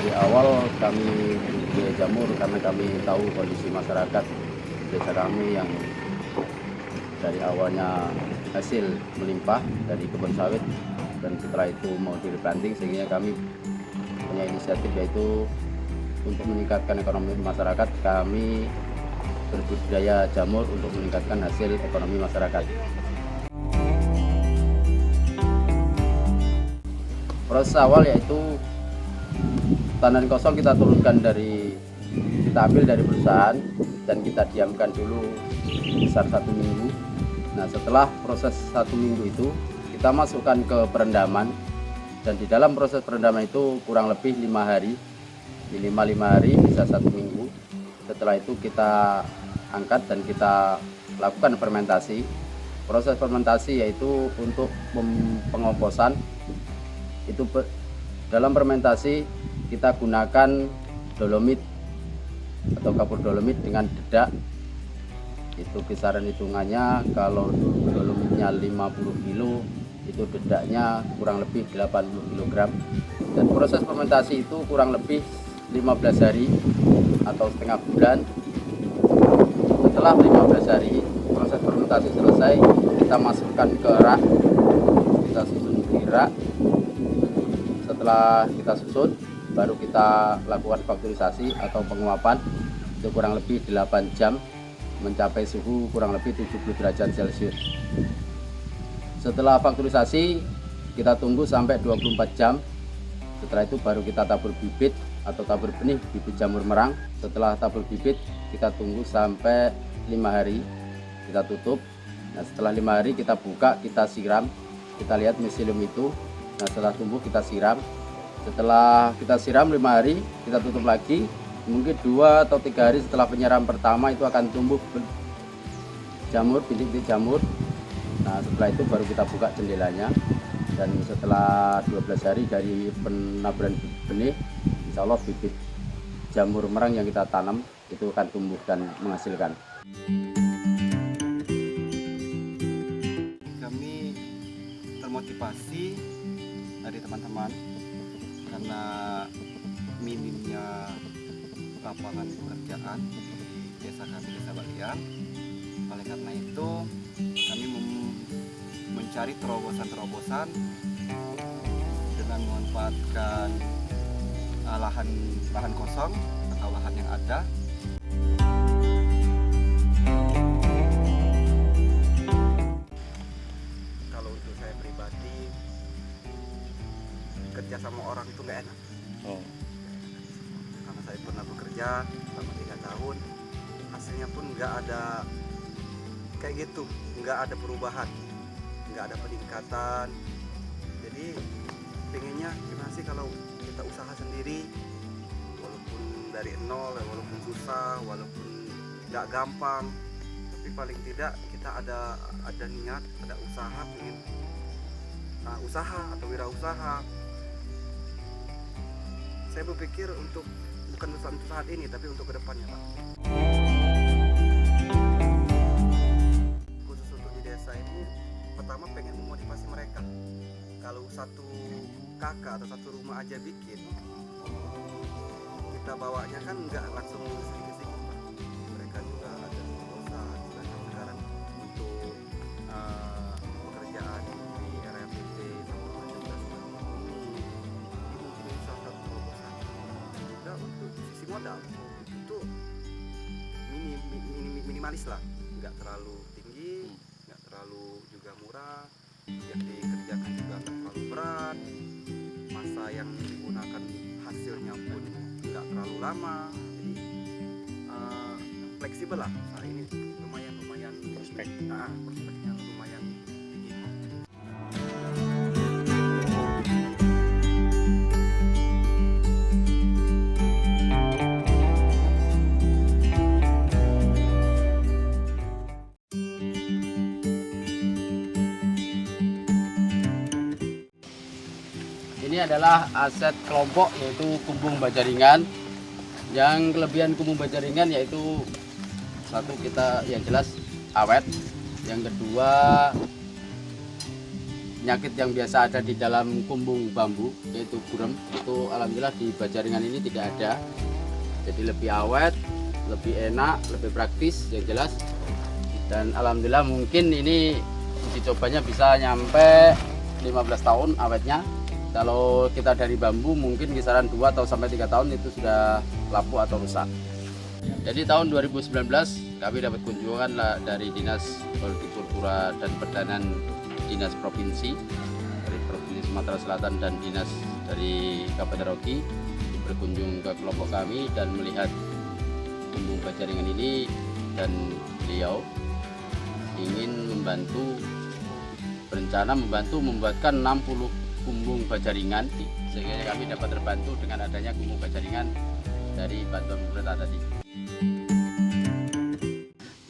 Dari awal kami budidaya jamur karena kami tahu kondisi masyarakat desa kami yang dari awalnya hasil melimpah dari kebun sawit dan setelah itu mau di-replanting, sehingga kami punya inisiatif yaitu untuk meningkatkan ekonomi masyarakat. Kami berbudidaya jamur untuk meningkatkan hasil ekonomi masyarakat. Proses awal yaitu tandan kosong kita ambil dari perusahaan dan kita diamkan dulu sekitar 1 minggu. Nah, setelah proses 1 minggu itu kita masukkan ke perendaman, dan di dalam proses perendaman itu kurang lebih 5 hari, minimal 5 hari bisa 1 minggu. Setelah itu kita angkat dan kita lakukan fermentasi. Proses fermentasi yaitu untuk pengomposan. Itu dalam fermentasi kita gunakan dolomit atau kapur dolomit dengan dedak. Itu kisaran hitungannya, kalau dolomitnya 50 kilo, itu dedaknya kurang lebih 80 kg. Dan proses fermentasi itu kurang lebih 15 hari atau setengah bulan. Setelah 15 hari proses fermentasi selesai, kita masukkan ke rak, kita susun di rak. Setelah kita susun, baru kita lakukan faktorisasi atau penguapan. Itu kurang lebih 8 jam, mencapai suhu kurang lebih 70 derajat Celcius. Setelah faktorisasi, kita tunggu sampai 24 jam. Setelah itu baru kita tabur bibit atau tabur benih bibit jamur merang. Setelah tabur bibit, kita tunggu sampai 5 hari, kita tutup. Nah, setelah 5 hari kita buka, kita siram, kita lihat miselium itu. Nah, setelah tumbuh kita siram. Setelah kita siram 5 hari, kita tutup lagi. Mungkin 2 atau 3 hari setelah penyiram pertama itu akan tumbuh jamur, bintik jamur. Nah, setelah itu baru kita buka jendelanya. Dan setelah 12 hari dari penaburan benih, insya Allah bibit jamur merang yang kita tanam itu akan tumbuh dan menghasilkan. Kami termotivasi dari teman-teman karena minimnya lapangan pekerjaan di desa kami, Desa Balian. Oleh karena itu kami mencari terobosan-terobosan dengan memanfaatkan lahan kosong atau lahan yang ada. Kalau untuk saya pribadi, kerja sama orang itu nggak enak. Karena saya pernah bekerja selama 3 tahun, hasilnya pun nggak ada kayak gitu, nggak ada perubahan, nggak ada peningkatan. Jadi pengennya gimana sih kalau kita usaha sendiri, walaupun dari nol, walaupun susah, walaupun nggak gampang, tapi paling tidak kita ada niat, ada usaha, pengen usaha atau wirausaha. Saya berpikir bukan untuk saat ini, tapi untuk kedepannya, Pak. Khusus untuk di desa ini, pertama pengen memotivasi mereka. Kalau satu kakak atau satu rumah aja bikin, kita bawanya kan nggak langsung sedikit-sedikit, Pak. Mereka juga ada usaha sekarang untuk pekerjaan di RMPT sama macam ini mungkin salah satu terobosan. Juga untuk sisi modal itu minimalis lah, nggak terlalu tinggi, nggak terlalu juga murah, yang dikerjakan juga nggak terlalu berat, masa yang digunakan hasilnya pun nggak terlalu lama, jadi fleksibel lah. Nah, ini lumayan prospeknya lumayan tinggi. Ini adalah aset kelompok, yaitu kumbung baja ringan. Yang kelebihan kumbung baja ringan yaitu satu, kita yang jelas awet. Yang kedua, penyakit yang biasa ada di dalam kumbung bambu, yaitu burem, itu alhamdulillah di Bajaringan ini tidak ada. Jadi lebih awet, lebih enak, lebih praktis yang jelas. Dan alhamdulillah mungkin ini uji cobanya bisa nyampe 15 tahun awetnya. Kalau kita dari bambu mungkin kisaran 2 atau sampai 3 tahun itu sudah lapuk atau rusak. Jadi tahun 2019 kami dapat kunjungan dari Dinas Hortikultura dan Pertanian Dinas Provinsi dari Provinsi Sumatera Selatan dan Dinas dari Kabupaten Roki berkunjung ke kelompok kami dan melihat kumbung Bajaringan ini, dan beliau ingin berencana membantu membuatkan 60 kumbung Bajaringan, sehingga kami dapat terbantu dengan adanya kumbung Bajaringan dari bantuan pemerintah tadi.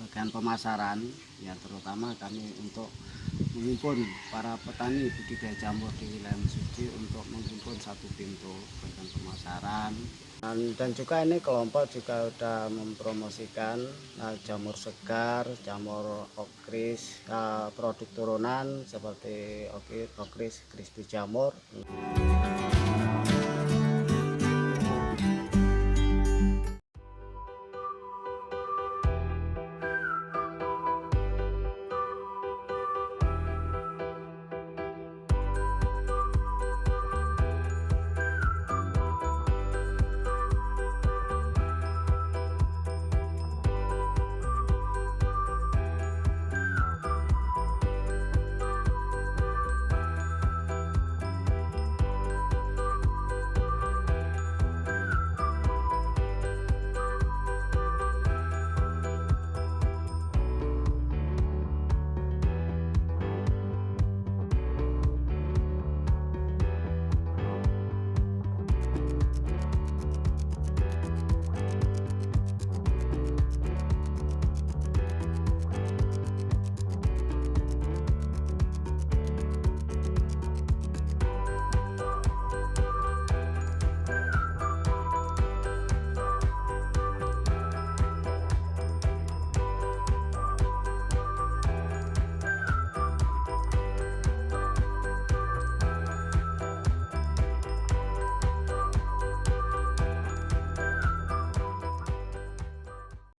Bagian pemasaran ya, terutama kami untuk menghimpun para petani budidaya jamur di wilayah Mesuji untuk menghimpun satu pintu bagian pemasaran. Dan juga ini kelompok juga sudah mempromosikan jamur segar, jamur okris, produk turunan seperti okris, crispy jamur.